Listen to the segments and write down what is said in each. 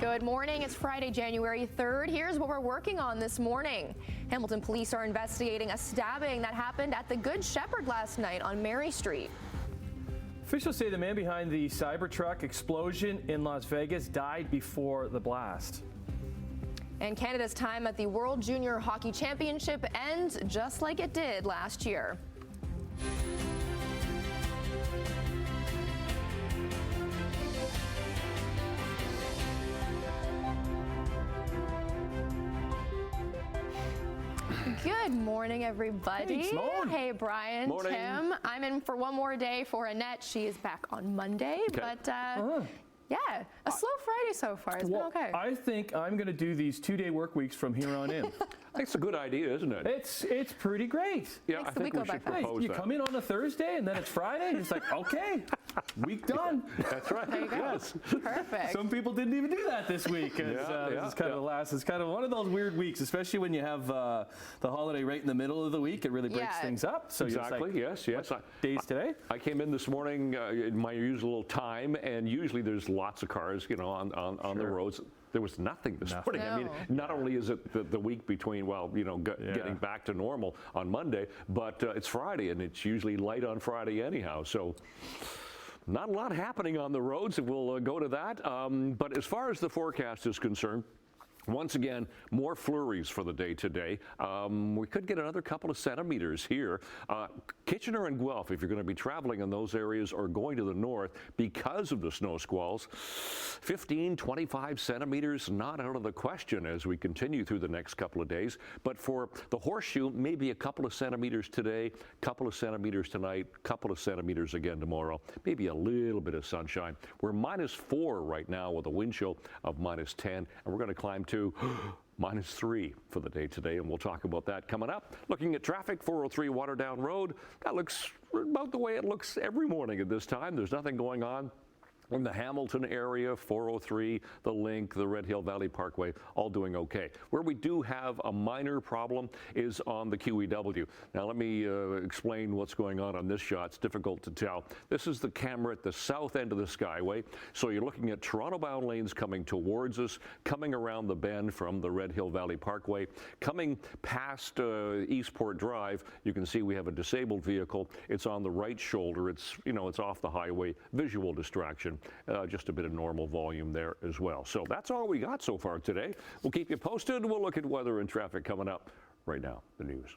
Good morning. It's Friday, January 3rd. Here's what we're working on this morning. Hamilton police are investigating a stabbing that happened at the Good Shepherd last night on Mary Street. Officials say the man behind the Cybertruck explosion in Las Vegas died before the blast. And Canada's time at the World Junior Hockey Championship ends just like it did last year. Good morning, everybody. Thanks, hey, Brian, Morning. Tim. I'm in for one more day for Annette. She is back on Monday, but yeah, a slow Friday so far. It's been okay. I think I'm going to do these 2-day work weeks from here on in. I think it's a good idea, isn't it? It's pretty great. Yeah, Makes I the think week we go should by fast. propose You that. come in on a Thursday and then it's Friday. And it's like, okay, week done. That's right. There you go. Yes. Perfect. Some people didn't even do that this week. This is kind of the last. It's kind of one of those weird weeks, especially when you have the holiday right in the middle of the week. It really breaks things up. So Exactly. You're just Yes. what days today? I came in this morning in my usual time, and usually there's lots of cars, on the roads. There was nothing this morning. I mean, not only is it the week between, getting back to normal on Monday, but it's Friday, and it's usually light on Friday anyhow. So not a lot happening on the roads. We'll go to that. But as far as the forecast is concerned, once again, more flurries for the day today. We could get another couple of centimeters here. Kitchener and Guelph, if you're going to be traveling in those areas or going to the north because of the snow squalls, 15, 25 centimeters, not out of the question as we continue through the next couple of days. But for the Horseshoe, maybe a couple of centimeters today, couple of centimeters tonight, couple of centimeters again tomorrow, maybe a little bit of sunshine. We're -4 right now with a wind chill of -10, and we're going to climb to -3 for the day today, and we'll talk about that coming up. Looking at traffic, 403 Waterdown Road. That looks about the way it looks every morning at this time. There's nothing going on. In the Hamilton area, 403, the Link, the Red Hill Valley Parkway, all doing okay. Where we do have a minor problem is on the QEW. Now let me explain what's going on this shot. It's difficult to tell. This is the camera at the south end of the Skyway. So you're looking at Toronto-bound lanes coming towards us, coming around the bend from the Red Hill Valley Parkway, coming past Eastport Drive. You can see we have a disabled vehicle. It's on the right shoulder. It's off the highway. Visual distraction. Just a bit of normal volume there as well. So that's all we got so far today. We'll keep you posted. We'll look at weather and traffic coming up. Right now, the news.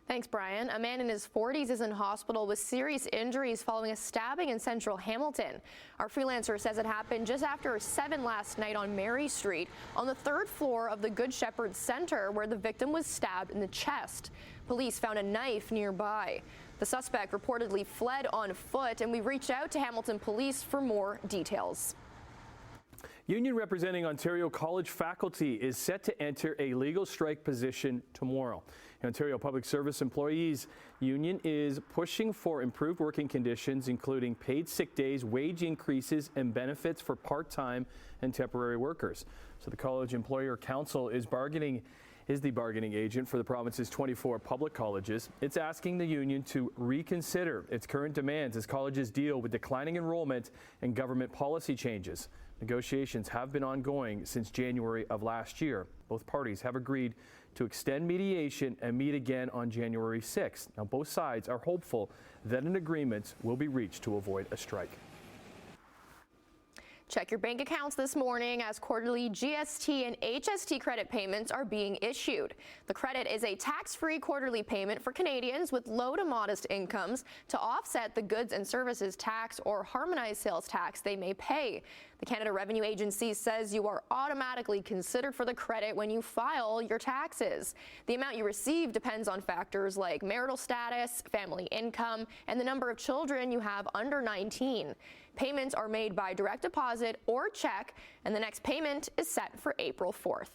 Thanks, Brian. A man in his 40s is in hospital with serious injuries following a stabbing in central Hamilton. Our freelancer says it happened just after 7 last night on Mary Street on the 3rd floor of the Good Shepherd Center, where the victim was stabbed in the chest. Police found a knife nearby. The suspect reportedly fled on foot, and we reached out to Hamilton Police for more details. Union representing Ontario college faculty is set to enter a legal strike position tomorrow. The Ontario Public Service Employees Union is pushing for improved working conditions, including paid sick days, wage increases, and benefits for part-time and temporary workers. So the College Employer Council is the bargaining agent for the province's 24 public colleges. It's asking the union to reconsider its current demands as colleges deal with declining enrollment and government policy changes. Negotiations have been ongoing since January of last year. Both parties have agreed to extend mediation and meet again on January 6th. Now, both sides are hopeful that an agreement will be reached to avoid a strike. Check your bank accounts this morning as quarterly GST and HST credit payments are being issued. The credit is a tax-free quarterly payment for Canadians with low to modest incomes to offset the goods and services tax or harmonized sales tax they may pay. The Canada Revenue Agency says you are automatically considered for the credit when you file your taxes. The amount you receive depends on factors like marital status, family income, and the number of children you have under 19. Payments are made by direct deposit or check, and the next payment is set for April 4th.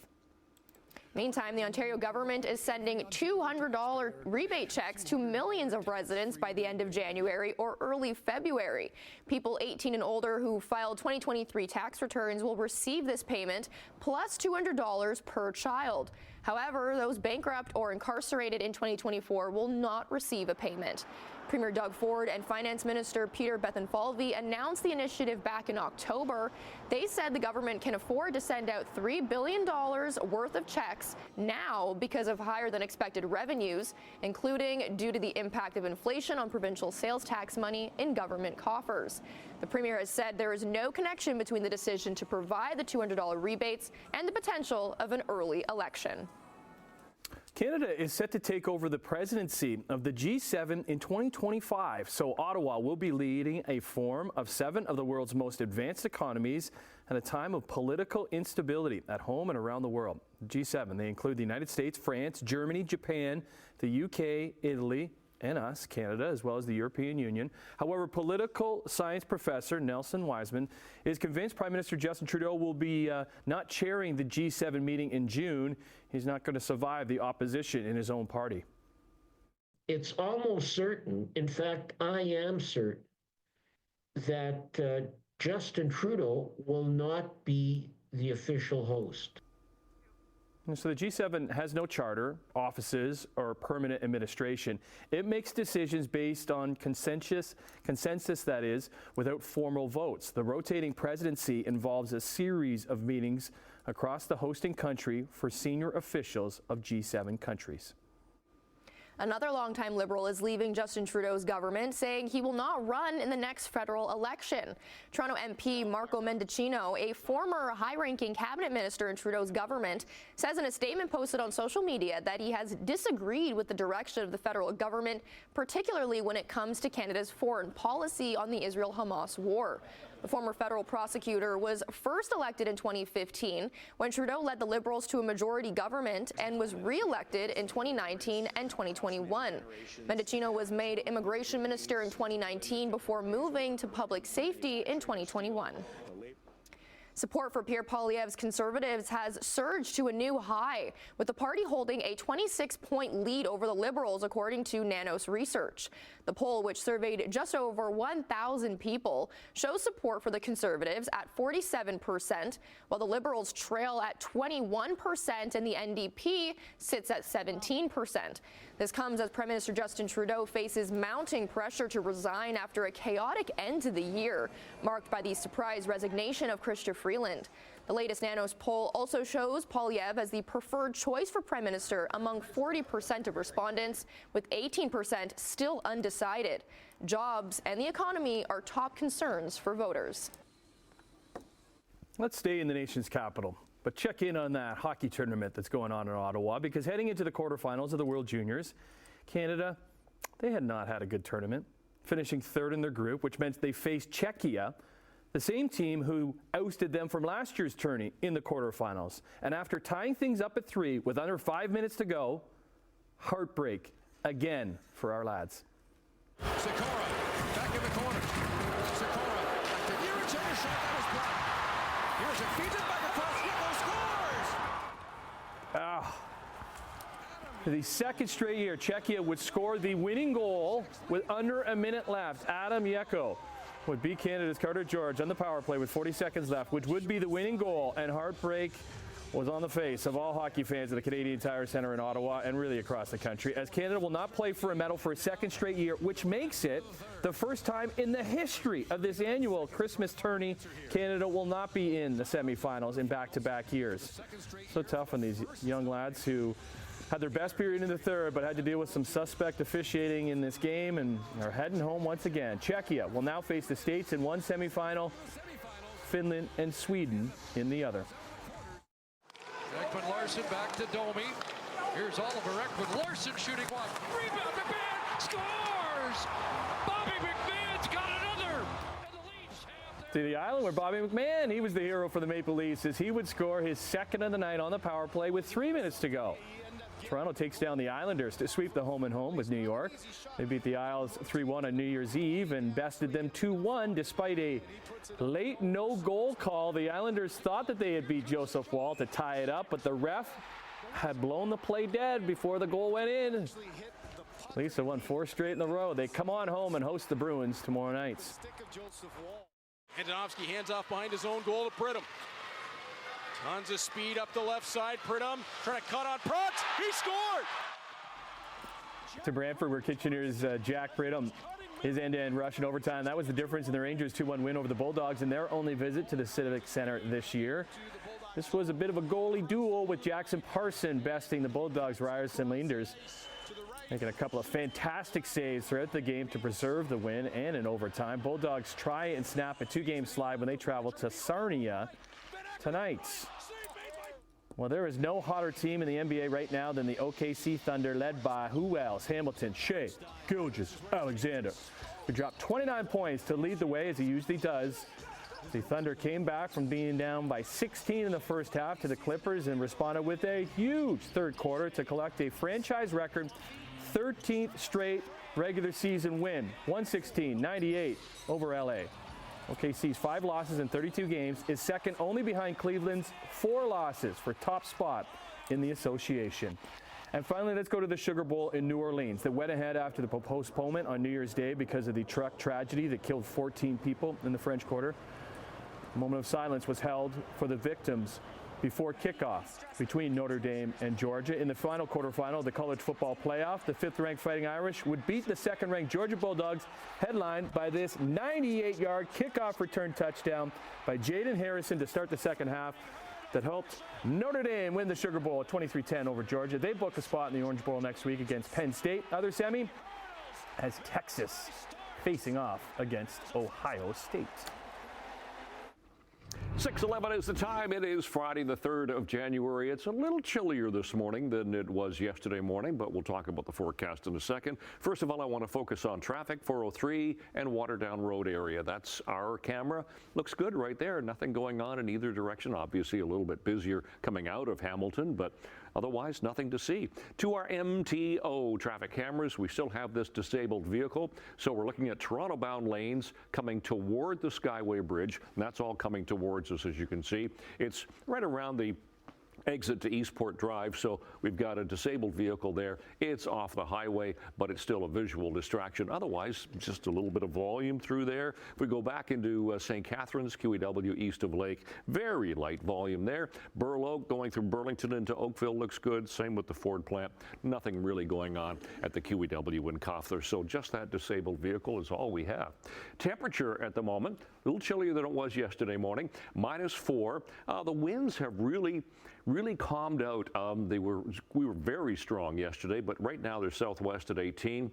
Meantime, the Ontario government is sending $200 rebate checks to millions of residents by the end of January or early February. People 18 and older who filed 2023 tax returns will receive this payment plus $200 per child. However, those bankrupt or incarcerated in 2024 will not receive a payment. Premier Doug Ford and Finance Minister Peter Bethlenfalvy announced the initiative back in October. They said the government can afford to send out $3 billion worth of checks now because of higher than expected revenues, including due to the impact of inflation on provincial sales tax money in government coffers. The Premier has said there is no connection between the decision to provide the $200 rebates and the potential of an early election. Canada is set to take over the presidency of the G7 in 2025, so Ottawa will be leading a forum of 7 of the world's most advanced economies at a time of political instability at home and around the world. G7, they include the United States, France, Germany, Japan, the UK, Italy, and us, Canada, as well as the European Union. However, political science professor Nelson Wiseman is convinced Prime Minister Justin Trudeau will be not chairing the G7 meeting in June. He's not going to survive the opposition in his own party. It's almost certain, in fact, I am certain, that Justin Trudeau will not be the official host. And so the G7 has no charter, offices, or permanent administration. It makes decisions based on consensus that is, without formal votes. The rotating presidency involves a series of meetings across the hosting country for senior officials of G7 countries. Another longtime Liberal is leaving Justin Trudeau's government, saying he will not run in the next federal election. Toronto MP Marco Mendicino, a former high-ranking cabinet minister in Trudeau's government, says in a statement posted on social media that he has disagreed with the direction of the federal government, particularly when it comes to Canada's foreign policy on the Israel-Hamas war. The former federal prosecutor was first elected in 2015 when Trudeau led the Liberals to a majority government and was re-elected in 2019 and 2021. Mendicino was made immigration minister in 2019 before moving to public safety in 2021. Support for Pierre Poilievre's Conservatives has surged to a new high, with the party holding a 26-point lead over the Liberals, according to Nanos research. The poll, which surveyed just over 1,000 people, shows support for the Conservatives at 47%, while the Liberals trail at 21% and the NDP sits at 17%. This comes as Prime Minister Justin Trudeau faces mounting pressure to resign after a chaotic end to the year, marked by the surprise resignation of Chrystia Freeland. The latest Nanos poll also shows Poilievre as the preferred choice for Prime Minister among 40% of respondents, with 18% still undecided. Jobs and the economy are top concerns for voters. Let's stay in the nation's capital, but check in on that hockey tournament that's going on in Ottawa, because heading into the quarterfinals of the World Juniors, Canada, they had not had a good tournament, finishing third in their group, which meant they faced Czechia, the same team who ousted them from last year's tourney in the quarterfinals. And after tying things up at 3 with under 5 minutes to go, heartbreak again for our lads. Sikora back in the corner. Sikora back to Yuric, and a shot that was blocked. Here's it feeded by the cross. Scores! For the second straight year, Czechia would score the winning goal with under a minute left. Adam Yeko would beat Canada's Carter George on the power play with 40 seconds left, which would be the winning goal, and heartbreak was on the face of all hockey fans at the Canadian Tire Centre in Ottawa and really across the country, as Canada will not play for a medal for a second straight year, which makes it the first time in the history of this annual Christmas tourney Canada will not be in the semifinals in back-to-back years. So tough on these young lads who had their best period in the third, but had to deal with some suspect officiating in this game and are heading home once again. Czechia will now face the States in one semifinal, Finland and Sweden in the other. Ekman Larson back to Domi. Here's Oliver Ekman Larson shooting one. Rebound, McMahon scores! Bobby McMahon's got another! And the Leafs have To the island where Bobby McMahon, he was the hero for the Maple Leafs as he would score his second of the night on the power play with 3 minutes to go. Toronto takes down the Islanders to sweep the home and home with New York. They beat the Isles 3-1 on New Year's Eve and bested them 2-1 despite a late no-goal call. The Islanders thought that they had beat Joseph Woll to tie it up, but the ref had blown the play dead before the goal went in. Leafs have won 4 straight in a row. They come on home and host the Bruins tomorrow night. Andonovski hands off behind his own goal to Pridham. Tons of speed up the left side. Pridham trying to cut on Protz. He scored! to Brantford, where Kitchener's Jack Brittam, his end-to-end rush in overtime. That was the difference in the Rangers' 2-1 win over the Bulldogs in their only visit to the Civic Centre this year. This was a bit of a goalie duel with Jackson Parson besting the Bulldogs' Ryerson Leanders, making a couple of fantastic saves throughout the game to preserve the win and in overtime. Bulldogs try and snap a 2-game slide when they travel to Sarnia tonight. Well, there is no hotter team in the NBA right now than the OKC Thunder, led by who else? Hamilton, Shea, Gilgeous, Alexander, who dropped 29 points to lead the way, as he usually does. The Thunder came back from being down by 16 in the first half to the Clippers and responded with a huge third quarter to collect a franchise record 13th straight regular season win, 116-98 over LA. OKC's 5 losses in 32 games is second only behind Cleveland's 4 losses for top spot in the association. And finally, let's go to the Sugar Bowl in New Orleans that went ahead after the postponement on New Year's Day because of the truck tragedy that killed 14 people in the French Quarter. A moment of silence was held for the victims before kickoff between Notre Dame and Georgia. In the final quarterfinal of the college football playoff, the 5th-ranked Fighting Irish would beat the 2nd-ranked Georgia Bulldogs, headlined by this 98-yard kickoff return touchdown by Jaden Harrison to start the second half that helped Notre Dame win the Sugar Bowl at 23-10 over Georgia. They book a spot in the Orange Bowl next week against Penn State. Other semi has Texas facing off against Ohio State. 6:11 is the time. It is Friday, the 3rd of January. It's a little chillier this morning than it was yesterday morning, but we'll talk about the forecast in a second. First of all, I want to focus on traffic, 403 and Waterdown Road area. That's our camera. Looks good right there. Nothing going on in either direction. Obviously, a little bit busier coming out of Hamilton, but otherwise, nothing to see. To our MTO traffic cameras, we still have this disabled vehicle. So we're looking at Toronto-bound lanes coming toward the Skyway Bridge. And that's all coming towards us, as you can see. It's right around the exit to Eastport Drive, so we've got a disabled vehicle there. It's off the highway, but it's still a visual distraction. Otherwise, just a little bit of volume through there. If we go back into St. Catharines, QEW east of Lake, very light volume there. Burloak going through Burlington into Oakville looks good. Same with the Ford plant. Nothing really going on at the QEW in Koffler, so just that disabled vehicle is all we have. Temperature at the moment, a little chillier than it was yesterday morning, -4. The winds have really calmed out. We were very strong yesterday, but right now they're southwest at 18.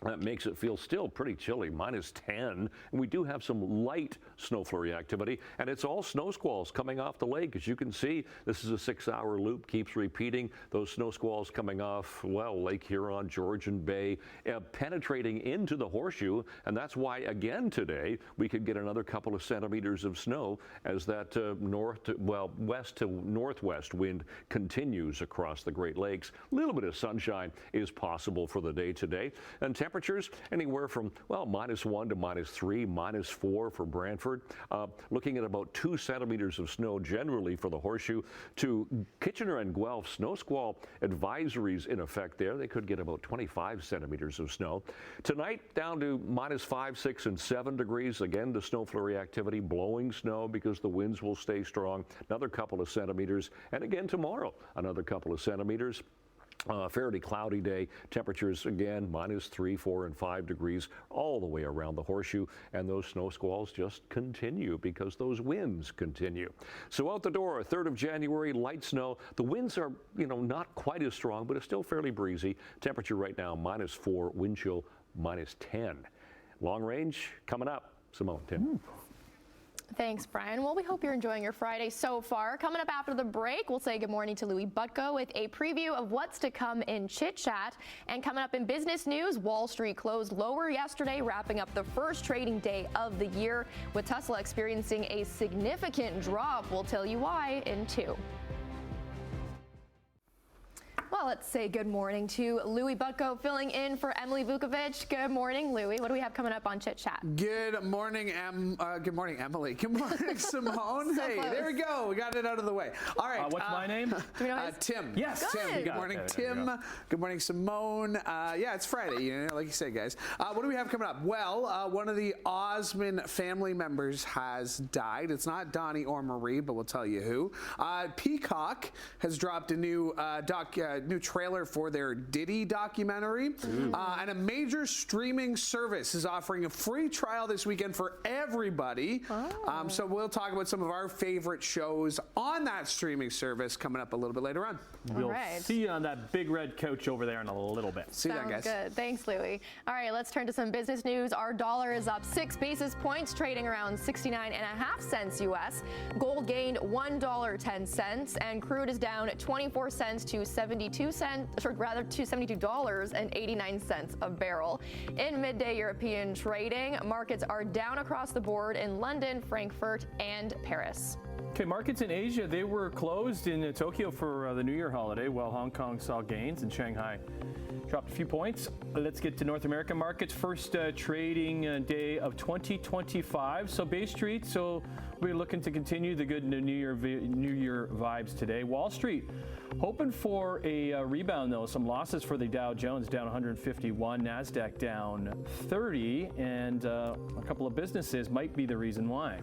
That makes it feel still pretty chilly, -10. And we do have some light snow flurry activity, and it's all snow squalls coming off the lake. As you can see, this is a 6-hour loop, keeps repeating. Those snow squalls coming off, well, Lake Huron, Georgian Bay, penetrating into the Horseshoe, and that's why, again, today, we could get another couple of centimeters of snow as that west to northwest wind continues across the Great Lakes. A little bit of sunshine is possible for the day today, and temperatures anywhere from, well, -1 to -3, -4 for Brantford. Looking at about 2 centimeters of snow generally for the Horseshoe. To Kitchener and Guelph, snow squall advisories in effect there. They could get about 25 centimeters of snow. Tonight down to -5, 6, and 7 degrees. Again, the snow flurry activity, blowing snow because the winds will stay strong. Another couple of centimeters. And again tomorrow, another couple of centimeters. Fairly cloudy day. Temperatures again -3, 4, and 5 degrees all the way around the Horseshoe, and those snow squalls just continue because those winds continue. So out the door, 3rd of January, light snow. The winds are, not quite as strong, but it's still fairly breezy. Temperature right now -4, wind chill -10. Long range coming up. Simone, Tim. Thanks, Brian. Well, we hope you're enjoying your Friday so far. Coming up after the break, we'll say good morning to Louis Butko with a preview of what's to come in Chit Chat. And coming up in business news, Wall Street closed lower yesterday, wrapping up the first trading day of the year, with Tesla experiencing a significant drop. We'll tell you why in 2. Well, let's say good morning to Louis Butko filling in for Emily Vukovic. Good morning, Louis. What do we have coming up on Chit Chat? Good morning, good morning, Emily. Good morning, Simone. Hey, close. There we go. We got it out of the way. All right. What's my name? Do we know his? Tim. Yes. Tim. Good morning, Tim. Good morning, Simone. Yeah, it's Friday, like you said, guys. What do we have coming up? Well, one of the Osmond family members has died. It's not Donnie or Marie, but we'll tell you who. Peacock has dropped a new new trailer for their Diddy documentary. And a major streaming service is offering a free trial this weekend for everybody. So we'll talk about some of our favorite shows on that streaming service coming up a little bit later on. We'll see you on that big red couch over there in a little bit. See you then, guys. Sounds good. Thanks, Louie. All right, let's turn to some business news. Our dollar is up 6 basis points, trading around 69.5 cents U.S. Gold gained $1.10, and crude is down 24 cents to $72.89 a barrel. In midday European trading, markets are down across the board in London, Frankfurt, and Paris. Okay, markets in Asia, they were closed in Tokyo for the New Year holiday, while Hong Kong saw gains and Shanghai dropped a few points. Let's get to North American markets. First trading day of 2025. So Bay Street, so we're looking to continue the good New Year vibes today. Wall Street, hoping for a rebound though. Some losses for the Dow Jones, down 151, NASDAQ down 30, and a couple of businesses might be the reason why.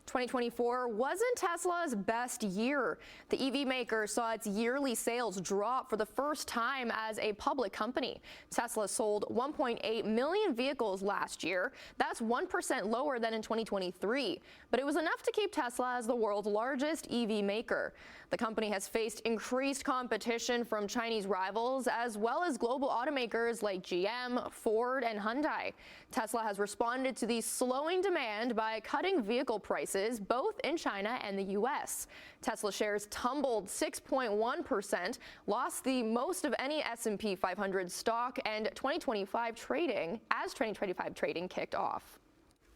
2024 wasn't Tesla's best year. The EV maker saw its yearly sales drop for the first time as a public company. Tesla sold 1.8 million vehicles last year. That's 1% lower than in 2023. But it was enough to keep Tesla as the world's largest EV maker. The company has faced increased competition from Chinese rivals as well as global automakers like GM, Ford, and Hyundai. Tesla has responded to the slowing demand by cutting vehicle prices both in China and the U.S. Tesla shares tumbled 6.1%, lost the most of any S&P 500 stock, and 2025 trading kicked off.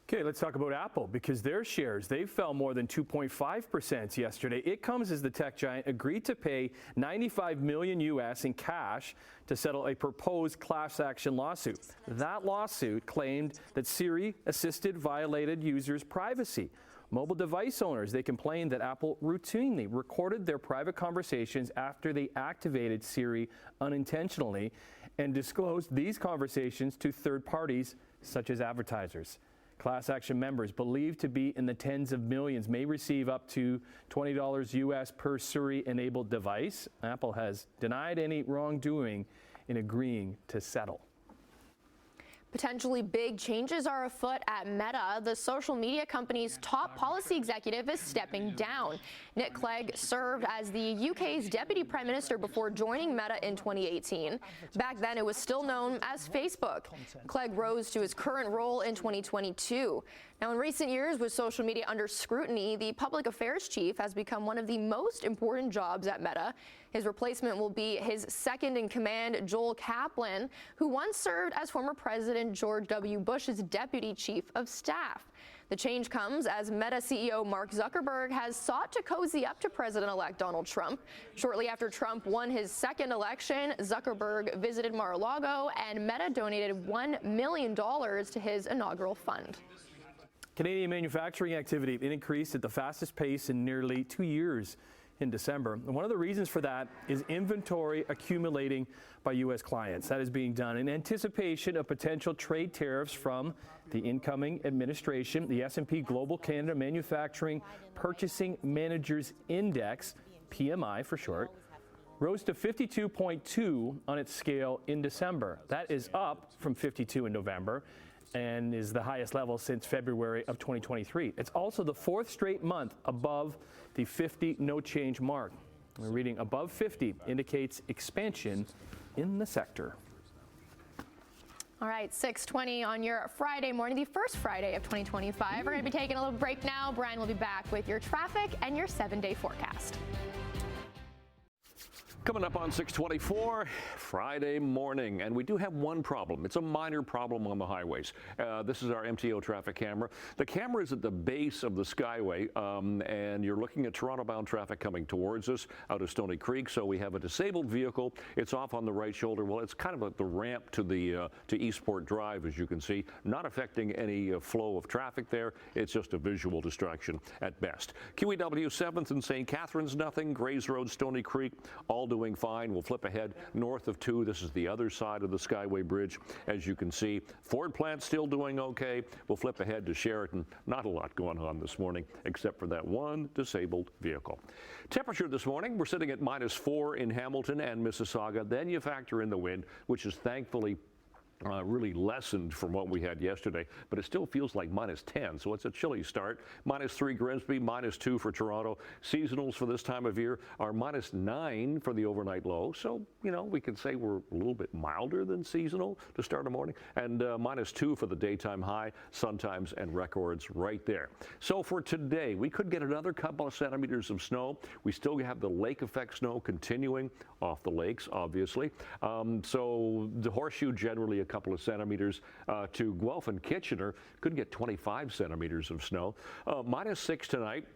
Okay, let's talk about Apple, because their shares, they fell more than 2.5% yesterday. It comes as the tech giant agreed to pay $95 million US in cash to settle a proposed class action lawsuit. That lawsuit claimed that Siri assisted violated users' privacy. Mobile device owners, they complained that Apple routinely recorded their private conversations after they activated Siri unintentionally and disclosed these conversations to third parties such as advertisers. Class action members, believed to be in the tens of millions, may receive up to $20 US per Siri-enabled device. Apple has denied any wrongdoing in agreeing to settle. Potentially big changes are afoot at Meta. The social media company's top policy executive is stepping down. Nick Clegg served as the UK's deputy prime minister before joining Meta in 2018. Back then, it was still known as Facebook. Clegg rose to his current role in 2022. Now, in recent years, with social media under scrutiny, the public affairs chief has become one of the most important jobs at Meta. His replacement will be his second in command, Joel Kaplan, who once served as former President George W. Bush's deputy chief of staff. The change comes as Meta CEO Mark Zuckerberg has sought to cozy up to President-elect Donald Trump. Shortly after Trump won his second election, Zuckerberg visited Mar-a-Lago, and Meta donated $1 million to his inaugural fund. Canadian manufacturing activity increased at the fastest pace in nearly 2 years in December. And one of the reasons for that is inventory accumulating by U.S. clients. That is being done in anticipation of potential trade tariffs from the incoming administration. The S&P Global Canada Manufacturing Purchasing Managers Index, PMI for short, rose to 52.2 on its scale in December. That is up from 52 in November and is the highest level since February of 2023. It's also the fourth straight month above the 50 no change mark. We're reading above 50 indicates expansion in the sector. All right, 6:20 on your Friday morning, the first Friday of 2025. We're going to be taking a little break now. Brian will be back with your traffic and your 7-day forecast. Coming up on 624, Friday morning, and we do have one problem. It's a minor problem on the highways. This is our MTO traffic camera. The camera is at the base of the Skyway, and you're looking at Toronto-bound traffic coming towards us out of Stoney Creek. So we have a disabled vehicle. It's off on the right shoulder. Well, it's kind of at the ramp to the to Eastport Drive, as you can see, not affecting any flow of traffic there. It's just a visual distraction at best. QEW 7th and St. Catharines, nothing. Grays Road, Stoney Creek, all doing fine. We'll flip ahead north of 2. This is the other side of the Skyway Bridge, as you can see. Ford plant still doing okay. We'll flip ahead to Sheraton. Not a lot going on this morning, except for that one disabled vehicle. Temperature this morning, we're sitting at -4 in Hamilton and Mississauga. Then you factor in the wind, which is thankfully really lessened from what we had yesterday, but it still feels like -10, so it's a chilly start. -3 Grimsby, -2 for Toronto. Seasonals for this time of year are -9 for the overnight low, so, you know, we can say we're a little bit milder than seasonal to start a morning, and -2 for the daytime high, sun times and records right there. So for today, we could get another couple of centimeters of snow. We still have the lake effect snow continuing off the lakes, obviously. So the Horseshoe generally a couple of centimeters. To Guelph and Kitchener could get 25 centimeters of snow. -6 tonight.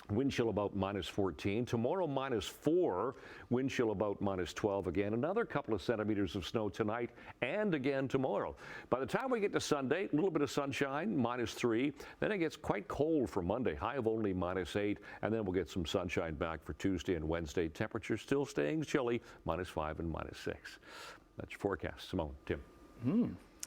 Wind chill about -14. Tomorrow -4. Wind chill about -12 again. Another couple of centimeters of snow tonight and again tomorrow. By the time we get to Sunday, a little bit of sunshine, -3. Then it gets quite cold for Monday, high of only -8. And then we'll get some sunshine back for Tuesday and Wednesday. Temperature still staying chilly, -5 and -6. That's your forecast. Simone, Tim.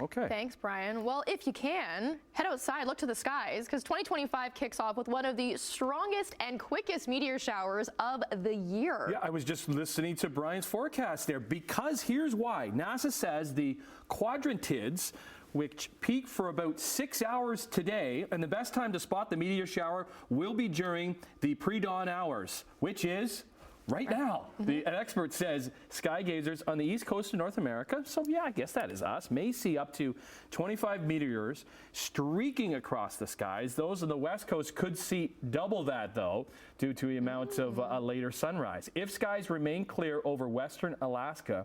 Okay. Thanks, Brian. Well, if you can, head outside, look to the skies, because 2025 kicks off with one of the strongest and quickest meteor showers of the year. Yeah, I was just listening to Brian's forecast there, because here's why. NASA says the quadrantids, which peak for about 6 hours today, and the best time to spot the meteor shower will be during the pre-dawn hours, which is right now. An expert says sky gazers on the east coast of North America, so yeah, I guess that is us, may see up to 25 meteors streaking across the skies. Those on the west coast could see double that, though, due to the amount of a later sunrise. If skies remain clear over western Alaska,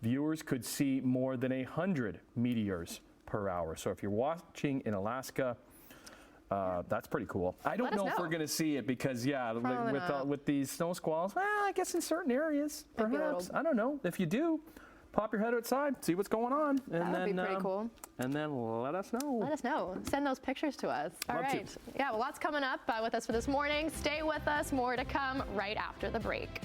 viewers could see more than 100 meteors per hour. So if you're watching in Alaska, that's pretty cool. I don't know if we're going to see it because, yeah, with these snow squalls, well, I guess in certain areas, perhaps. I don't know. If you do, pop your head outside, see what's going on. And That would be pretty cool. And then let us know. Let us know. Send those pictures to us. All right. Yeah, well, lots coming up with us for this morning. Stay with us. More to come right after the break.